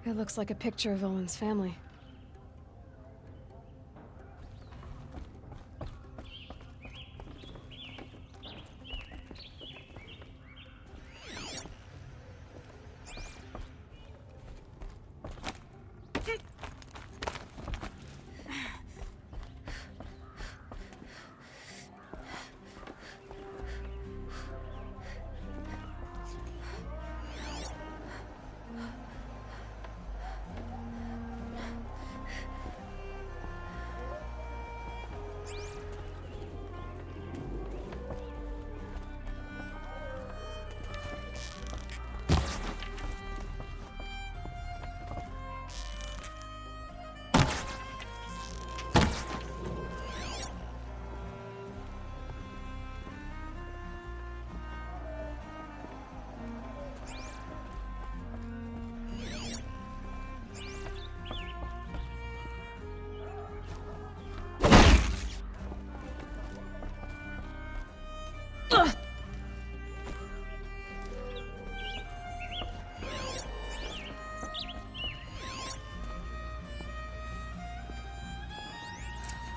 It looks like a picture of Olin's family.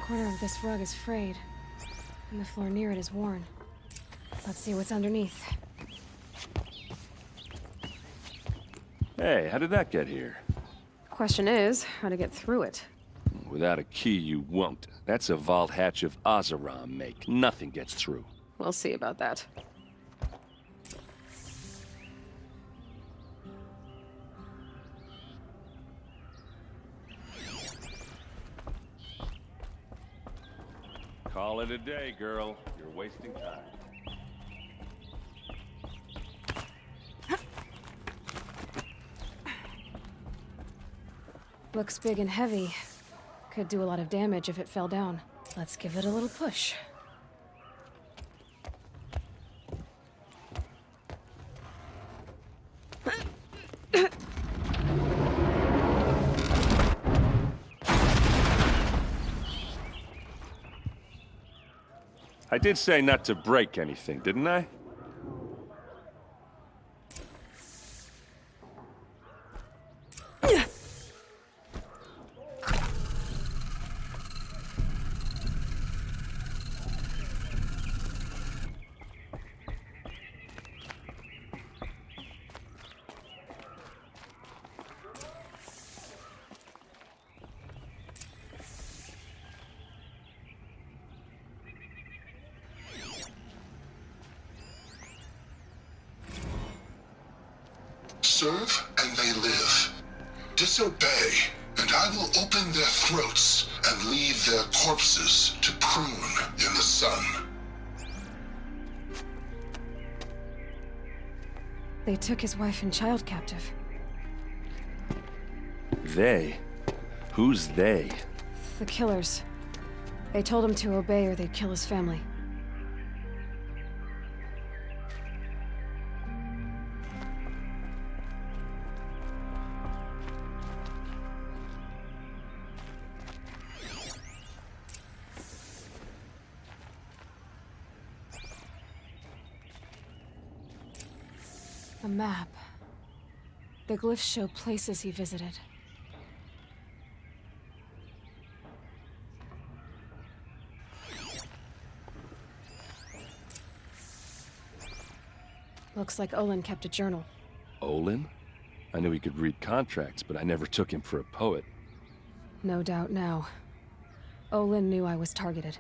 The corner of this rug is frayed, and the floor near it is worn. Let's see what's underneath. Hey, how did that get here? Question is, how to get through it. Without a key, you won't. That's a vault hatch of Oseram make. Nothing gets through. We'll see about that. Call it a day, girl. You're wasting time. Looks big and heavy. Could do a lot of damage if it fell down. Let's give it a little push. I did say not to break anything, didn't I? Serve and they live. Disobey, and I will open their throats and leave their corpses to prune in the sun. They took his wife and child captive. They? Who's they? The killers. They told him to obey or they'd kill his family. A map. The glyphs show places he visited. Looks like Olin kept a journal. Olin? I knew he could read contracts, but I never took him for a poet. No doubt now. Olin knew I was targeted.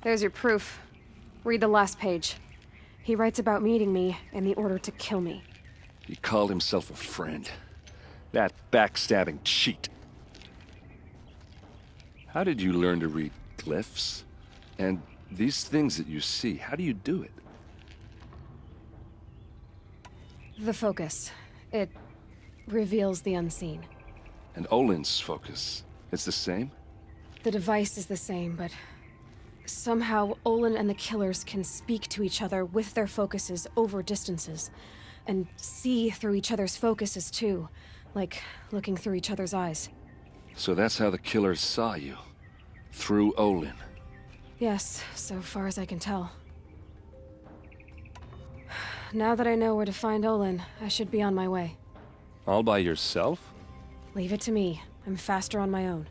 There's your proof. Read the last page. He writes about meeting me and the order to kill me. He called himself a friend. That backstabbing cheat. How did you learn to read glyphs? And these things that you see, how do you do it? The focus. It reveals the unseen. And Olin's focus, it's the same? The device is the same, but somehow Olin and the killers can speak to each other with their focuses over distances, and see through each other's focuses too, like looking through each other's eyes. So that's how the killers saw you. Through Olin. Yes, so far as I can tell. Now that I know where to find Olin, I should be on my way. All by yourself? Leave it to me. I'm faster on my own.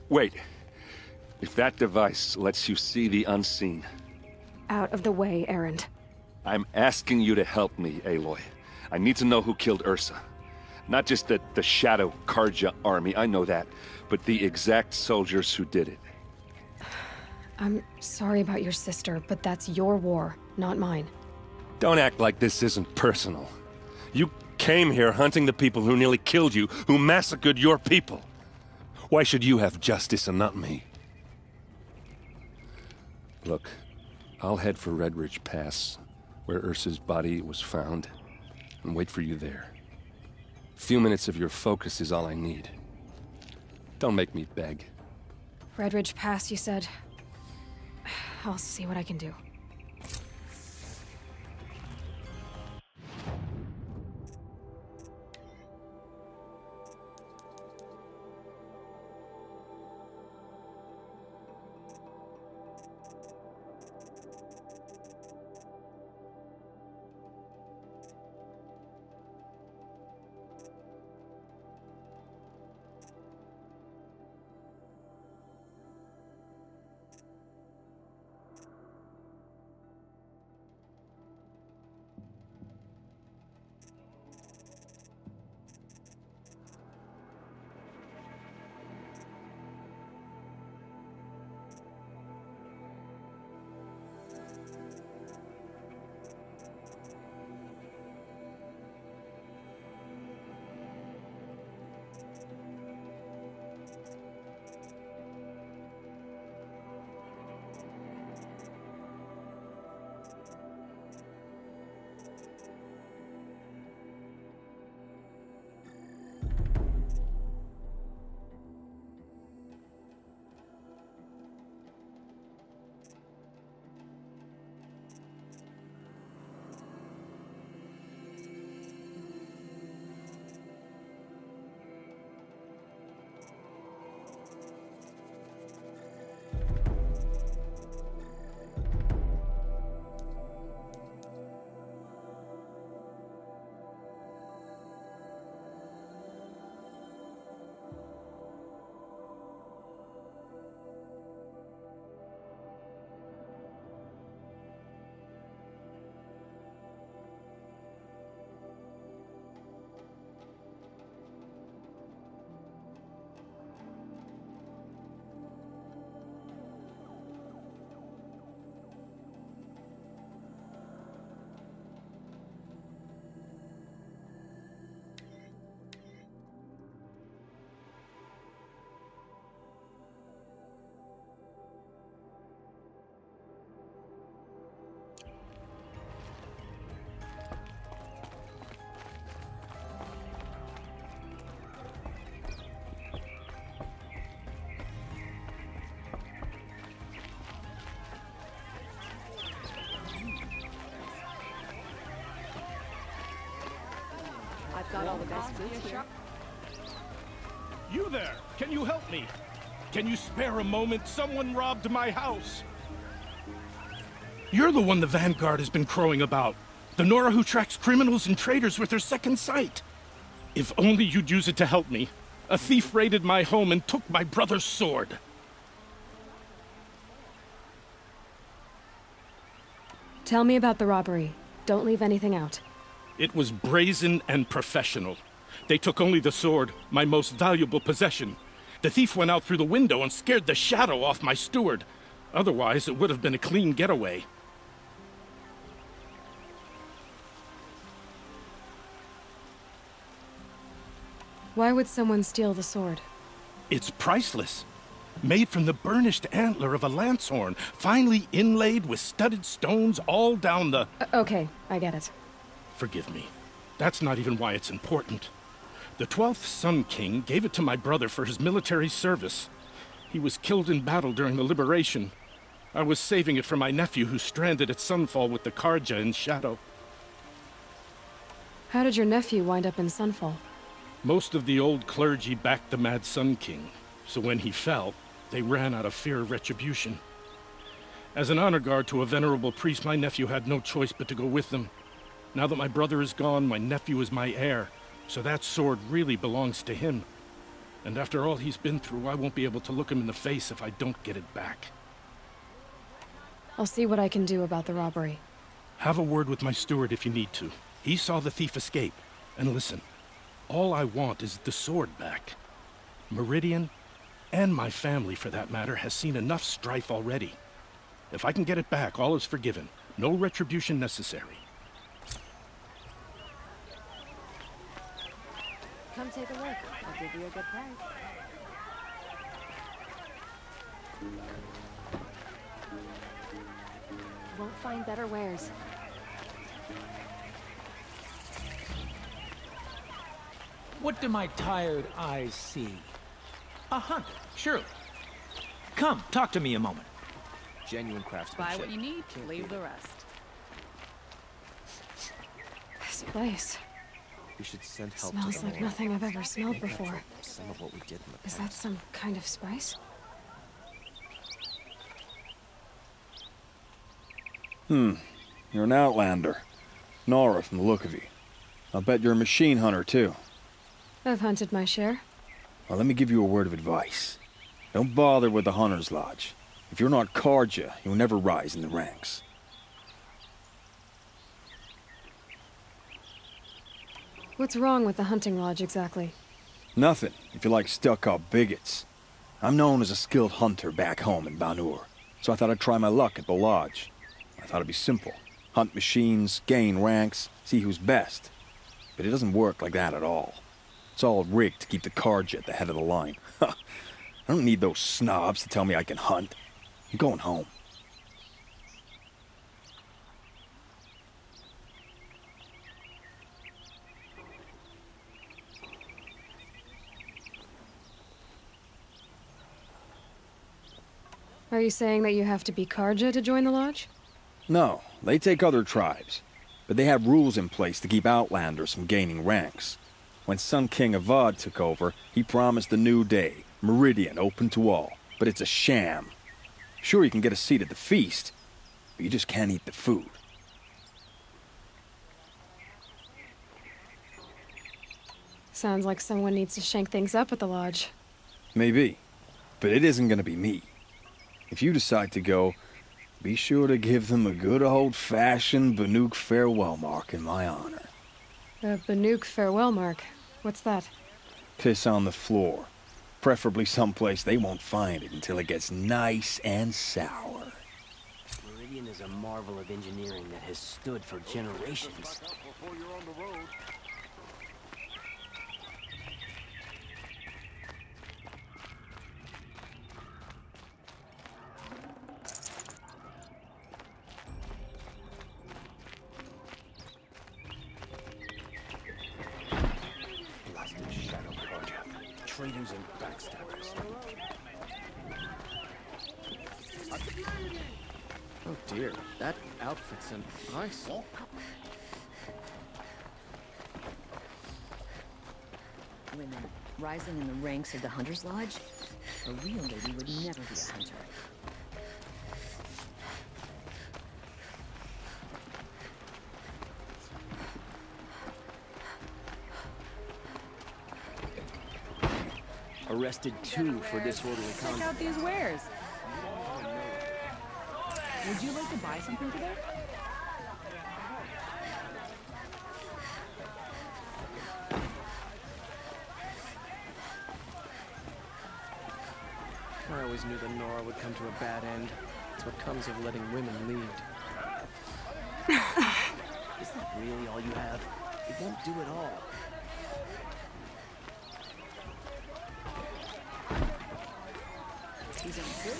Wait. If that device lets you see the unseen... Out of the way, Erend. I'm asking you to help me, Aloy. I need to know who killed Ursa. Not just the Shadow Karja army, I know that, but the exact soldiers who did it. I'm sorry about your sister, but that's your war, not mine. Don't act like this isn't personal. You came here hunting the people who nearly killed you, who massacred your people. Why should you have justice and not me? Look, I'll head for Redridge Pass, where Ursa's body was found, and wait for you there. A few minutes of your focus is all I need. Don't make me beg. Redridge Pass, you said? I'll see what I can do. Got all the best goods here. You there! Can you help me? Can you spare a moment? Someone robbed my house. You're the one the Vanguard has been crowing about. The Nora who tracks criminals and traitors with her second sight. If only you'd use it to help me. A thief raided my home and took my brother's sword. Tell me about the robbery. Don't leave anything out. It was brazen and professional. They took only the sword, my most valuable possession. The thief went out through the window and scared the shadow off my steward. Otherwise, it would have been a clean getaway. Why would someone steal the sword? It's priceless. Made from the burnished antler of a lancehorn, finely inlaid with studded stones all down the... Okay, I get it. Forgive me. That's not even why it's important. The 12th Sun King gave it to my brother for his military service. He was killed in battle during the Liberation. I was saving it for my nephew who's stranded at Sunfall with the Karja in Shadow. How did your nephew wind up in Sunfall? Most of the old clergy backed the Mad Sun King, so when he fell, they ran out of fear of retribution. As an honor guard to a venerable priest, my nephew had no choice but to go with them. Now that my brother is gone, my nephew is my heir, so that sword really belongs to him. And after all he's been through, I won't be able to look him in the face if I don't get it back. I'll see what I can do about the robbery. Have a word with my steward if you need to. He saw the thief escape. And listen, all I want is the sword back. Meridian, and my family for that matter, has seen enough strife already. If I can get it back, all is forgiven. No retribution necessary. Come take a look. I'll give you a good price. Won't find better wares. What do my tired eyes see? A hunter, surely. Come, talk to me a moment. Genuine craftsmanship. Buy what you need, leave the rest. This place We should send help smells to like them. nothing I've ever smelled Make up for before. some of what we did in the Is past. that some kind of spice? You're an outlander. Nora from the look of you. I'll bet you're a machine hunter, too. I've hunted my share. Well, let me give you a word of advice. Don't bother with the Hunter's Lodge. If you're not Carja, you'll never rise in the ranks. What's wrong with the hunting lodge exactly? Nothing, if you like stuck-up bigots. I'm known as a skilled hunter back home in Banur, so I thought I'd try my luck at the lodge. I thought it'd be simple. Hunt machines, gain ranks, see who's best. But it doesn't work like that at all. It's all rigged to keep the Carja at the head of the line. I don't need those snobs to tell me I can hunt. I'm going home. Are you saying that you have to be Karja to join the lodge? No, they take other tribes. But they have rules in place to keep outlanders from gaining ranks. When Sun King Avad took over, he promised a new day, Meridian open to all. But it's a sham. Sure, you can get a seat at the feast, but you just can't eat the food. Sounds like someone needs to shank things up at the lodge. Maybe, but it isn't gonna be me. If you decide to go, be sure to give them a good old-fashioned Banuk farewell mark in my honor. A Banuk farewell mark. What's that? Piss on the floor. Preferably someplace they won't find it until it gets nice and sour. Meridian is a marvel of engineering that has stood for generations. Blasted Shadow Carja. Traitors and backstabbers. Oh dear, that outfit's an eyesore. Women rising in the ranks of the Hunter's Lodge? A real lady would never be a hunter. Arrested 2 for disorderly Check conduct. out these wares. Would you like to buy something today? I always knew that Nora would come to a bad end. It's what comes of letting women lead. Is that really all you have? It won't do it all. These are good.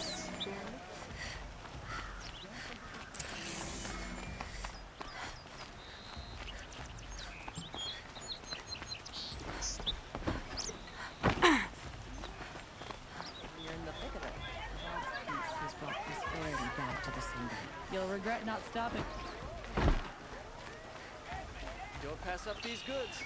You're in the thick of it. Peace has brought prosperity back to the Sunday. You'll regret not stopping. Don't pass up these goods.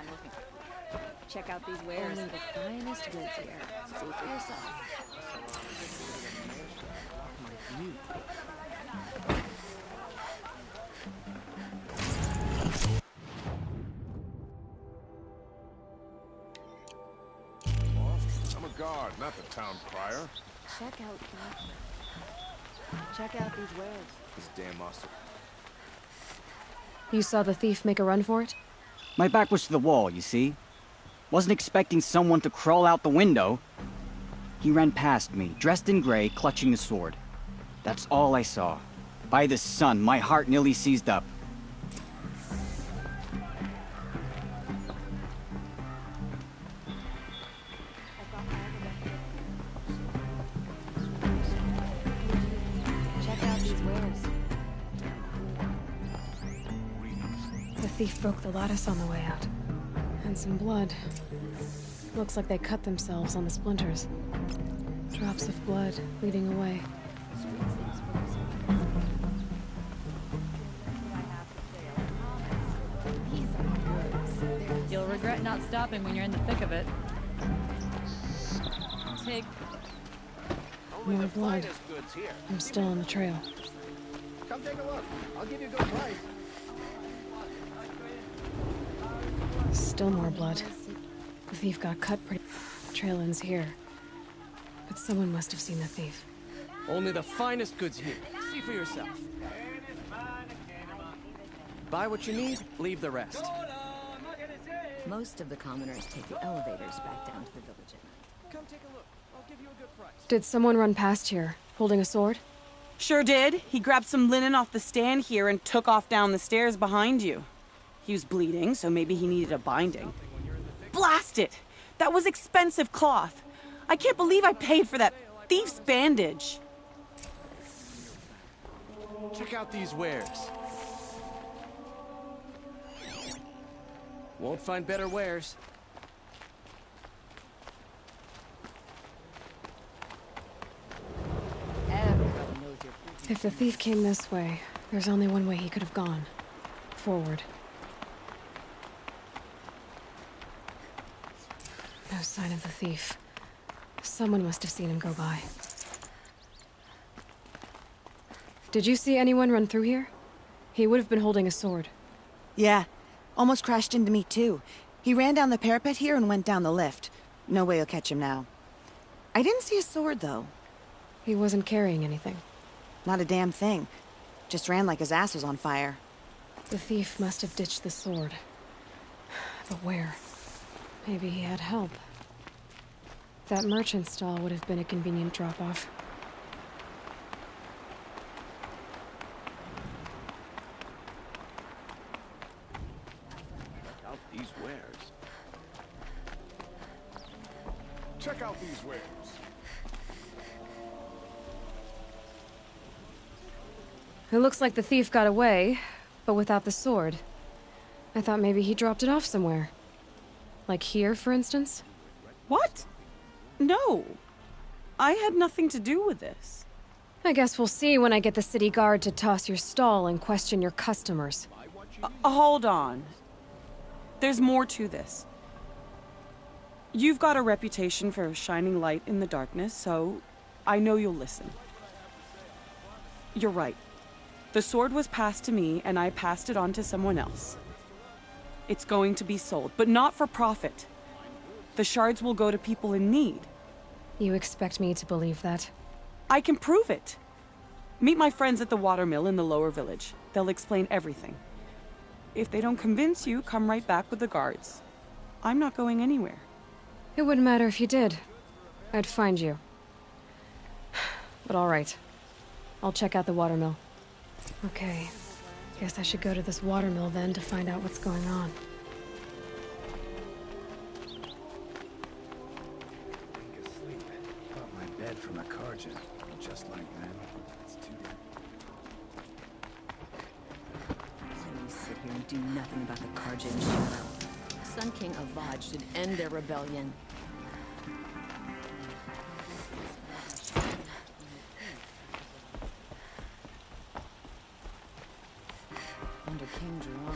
I'm looking for. Check out these wares. Only the finest goods here. See for yourself. I'm a guard, not the town crier. Check out these wares. This damn monster. You saw the thief make a run for it? My back was to the wall, you see? Wasn't expecting someone to crawl out the window. He ran past me, dressed in gray, clutching the sword. That's all I saw. By the sun, my heart nearly seized up. Check out these wares. The thief broke the lattice on the way out. And some blood. Looks like they cut themselves on the splinters. Drops of blood leading away. You'll regret not stopping when you're in the thick of it. Take More blood. I'm still on the trail. Come take a look. I'll give you a good price. Still more blood. The thief got cut pretty. The trail ends here. But someone must have seen the thief. Only the finest goods here. See for yourself. Buy what you need, leave the rest. most of the commoners take the elevators back down to the village at night. Come take a look. I'll give you a good price. Did someone run past here, holding a sword? Sure did. He grabbed some linen off the stand here and took off down the stairs behind you. He was bleeding, so maybe he needed a binding. Blast it! That was expensive cloth. I can't believe I paid for that thief's bandage. Check out these wares. Won't find better wares. If the thief came this way, there's only one way he could have gone. Forward. No sign of the thief. Someone must have seen him go by. Did you see anyone run through here? He would have been holding a sword. Yeah. Almost crashed into me, too. He ran down the parapet here and went down the lift. No way you'll catch him now. I didn't see a sword, though. He wasn't carrying anything. Not a damn thing. Just ran like his ass was on fire. The thief must have ditched the sword. But where? Maybe he had help. That merchant stall would have been a convenient drop-off. Out these wares. Check out these wares. It looks like the thief got away, but without the sword. I thought maybe he dropped it off somewhere. Like here, for instance? What? No. I had nothing to do with this. I guess we'll see when I get the city guard to toss your stall and question your customers. Hold on. There's more to this. You've got a reputation for shining light in the darkness, so I know you'll listen. You're right. The sword was passed to me, and I passed it on to someone else. It's going to be sold, but not for profit. The shards will go to people in need. You expect me to believe that? I can prove it. Meet my friends at the watermill in the lower village. They'll explain everything. If they don't convince you, come right back with the guards. I'm not going anywhere. It wouldn't matter if you did. I'd find you. But all right. I'll check out the watermill. Okay. Guess I should go to this watermill then to find out what's going on. Asleep. Bought my bed from a Karjan. Just like that. It's too So we sit here and do nothing about the Karjan shadow. Sun King Avad should end their rebellion. Under King Jiran.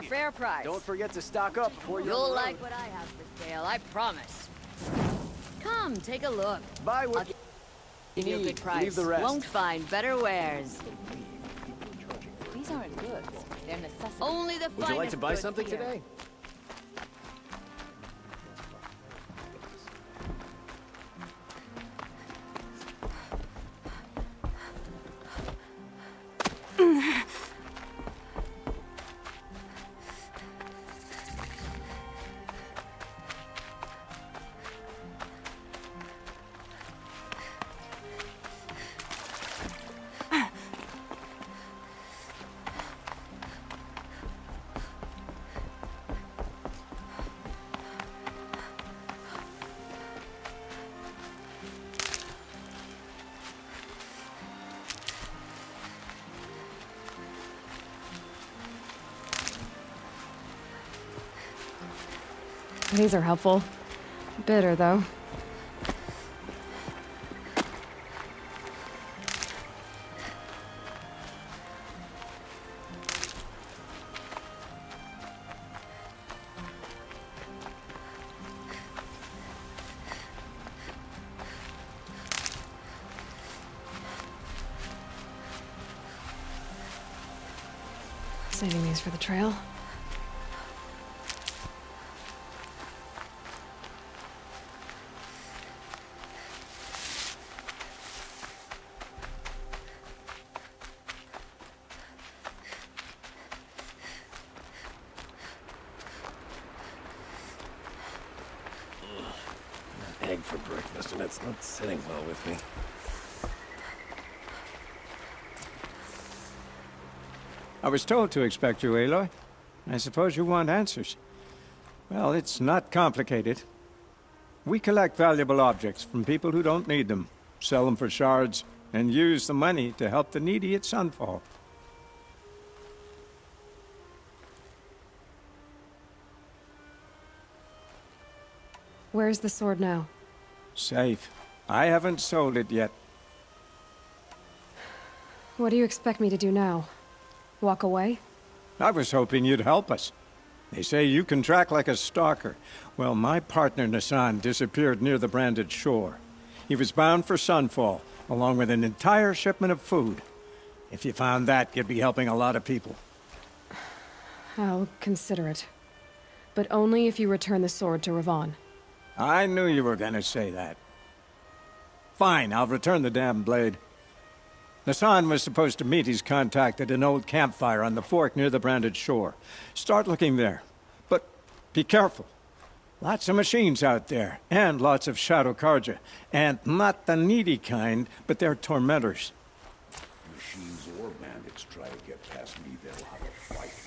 fair price. Don't forget to stock up before you're You'll on the like road. what I have for sale, I promise. Come, take a look. Buy what I'll give you a good price. Leave the rest. Won't find better wares. These aren't goods. They're necessities. Only the Would you like to buy goods something here. today? These are helpful. Bitter, though. Saving these for the trail. Egg for breakfast, and it's not sitting well with me. I was told to expect you, Aloy. I suppose you want answers. Well, it's not complicated. We collect valuable objects from people who don't need them, sell them for shards, and use the money to help the needy at Sunfall. Where's the sword now? Safe. I haven't sold it yet. What do you expect me to do now? Walk away? I was hoping you'd help us. They say you can track like a stalker. Well, my partner Nassan disappeared near the Branded Shore. He was bound for Sunfall, along with an entire shipment of food. If you found that, you'd be helping a lot of people. I'll consider it. But only if you return the sword to Ravon. I knew you were gonna say that. Fine, I'll return the damn blade. Nassan was supposed to meet his contact at an old campfire on the fork near the Branded Shore. Start looking there. But be careful. Lots of machines out there, and lots of Shadow Karja. And not the needy kind, but they're tormentors. Machines or bandits try to get past me, they'll have a fight.